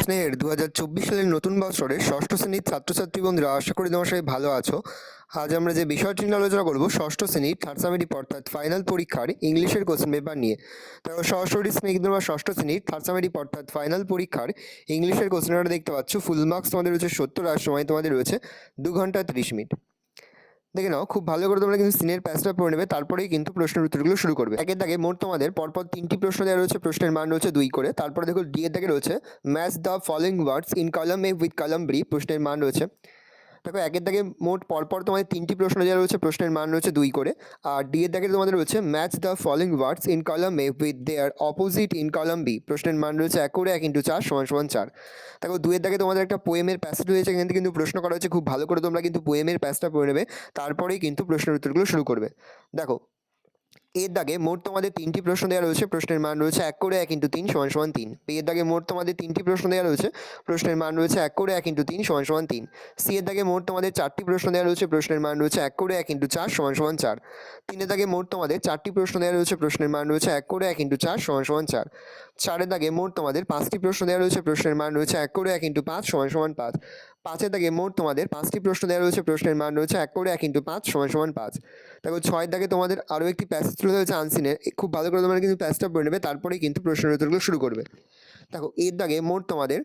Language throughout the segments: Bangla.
স্নেহের 2024 সালের নতুন বছরের ষষ্ঠ শ্রেণীর ছাত্রছাত্রী বন্ধুরা, আশা করি তোমার সবাই ভালো আছো। আজ আমরা যে বিষয়টি নিয়ে আলোচনা করবো ষষ্ঠ শ্রেণীর থার্ড সামেটিভ অর্থাৎ ফাইনাল পরীক্ষার ইংলিশের কোশ্চেন পেপার নিয়ে। তারপর সরাসরি স্নেহ তোমরা ষষ্ঠ শ্রেণীর থার্ড সামেটিভ অর্থাৎ ফাইনাল পরীক্ষার ইংলিশের কোশ্চেন পেপারটা দেখতে পাচ্ছ। ফুল মার্কস তোমাদের রয়েছে 70 আর সময় তোমাদের রয়েছে 2 ঘন্টা 30 মিনিট। দেখে নাও, খুব ভালো করে তোমরা কিন্তু সিনের প্যাচটা পড়ে নেবে, তারপরেই কিন্তু প্রশ্নের উত্তরগুলো শুরু করবে। একের দাগে মোট তোমাদের পরপর 3টি প্রশ্ন দেওয়া রয়েছে, প্রশ্নের মান রয়েছে 2 করে। তারপরে দেখো ডি এর দাগে রয়েছে match the following words in column A with column B, প্রশ্নের মান রয়েছে। দেখো একের দাগে মোট পরপর তোমাদের 3টি প্রশ্ন দেওয়া রয়েছে, প্রশ্নের মান রয়েছে 2 করে। আর ডি এর দাগে তোমাদের রয়েছে match the following words in column A with their opposite in column B, প্রশ্নের মান রয়েছে 1 করে 1 × 4 = 4। দেখো 2 এর দাগে তোমাদের একটা পোয়েমের প্যাসেজ রয়েছে, এখান থেকে কিন্তু প্রশ্ন করা হয়েছে। খুব ভালো করে তোমরা কিন্তু পোয়েমের প্যাসেজটা পড়ে নেবে, তারপরেই কিন্তু প্রশ্নের উত্তরগুলো শুরু করবে। দেখো এর দাগে মোট তোমাদের 3টি প্রশ্ন দেওয়া রয়েছে, প্রশ্নের মান রয়েছে 1 করে 1 × 3 = 3। পি এর দাগে মোট তোমাদের 3টি প্রশ্ন দেওয়া রয়েছে, প্রশ্নের মান রয়েছে 1 করে 1 × 3 = 3। সি এর দাগে মোট তোমাদের 4টি প্রশ্ন দেওয়া রয়েছে, প্রশ্নের মান রয়েছে 1 করে 1 × 4 = 4। 3 এর দাগে মোট তোমাদের 4টি প্রশ্ন দেওয়া রয়েছে, প্রশ্নের মান রয়েছে 1 করে 1 × 4 = 4। 4 এর দাগে মোট তোমাদের 5টি প্রশ্ন দেওয়া রয়েছে, প্রশ্নের মান রয়েছে 1 করে 1 × 5 = 5। 5 এর দাগে মোট তোমাদের 5টি প্রশ্ন দেওয়া রয়েছে, প্রশ্নের মান রয়েছে 1 করে 1 × 5 = 5। দেখো 6 এর দাগে তোমাদের আরও একটি প্যাসেজ রয়েছে আনসিনের, খুব ভালো করে তোমরা কিন্তু প্যাসেজটা পড়ে নেবে, তারপরেই কিন্তু প্রশ্নের উত্তরগুলো শুরু করবে। দেখো এর দাগে মোট তোমাদের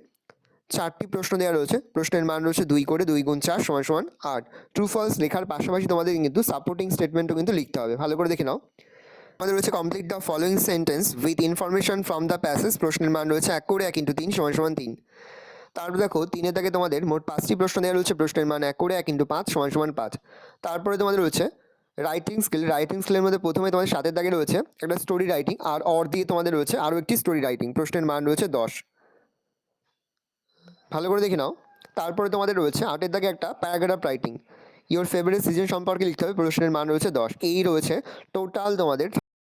4টি প্রশ্ন দেওয়া রয়েছে, প্রশ্নের মান রয়েছে 2 করে, 2 × 4 = 8। ট্রু ফলস লেখার পাশাপাশি তোমাদের কিন্তু সাপোর্টিং স্টেটমেন্টও কিন্তু লিখতে হবে। ভালো করে দেখে নাও। আমাদের রয়েছে complete the following sentence with information from the passage, প্রশ্নের মান রয়েছে 1 করে 1 × 3 = 3। তারপর দেখো 3 এর দাগে তোমাদের মোট 5টি প্রশ্ন দেওয়া রয়েছে, প্রশ্নের মান 1 করে 1 × 5 = 5। তারপরে তোমাদের রয়েছে রাইটিং স্কিল। রাইটিং স্কিলের মধ্যে প্রথমে তোমাদের 7 এর দাগে রয়েছে একটা স্টোরি রাইটিং, আর অর দিয়ে তোমাদের রয়েছে আরও একটি স্টোরি রাইটিং, প্রশ্নের মান রয়েছে 10। ভালো করে দেখে নাও। তারপরে তোমাদের রয়েছে 8 এর দাগে একটা paragraph writing, your favourite season সম্পর্কে লিখতে হবে, প্রশ্নের মান রয়েছে 10। এই রয়েছে টোটাল তোমাদের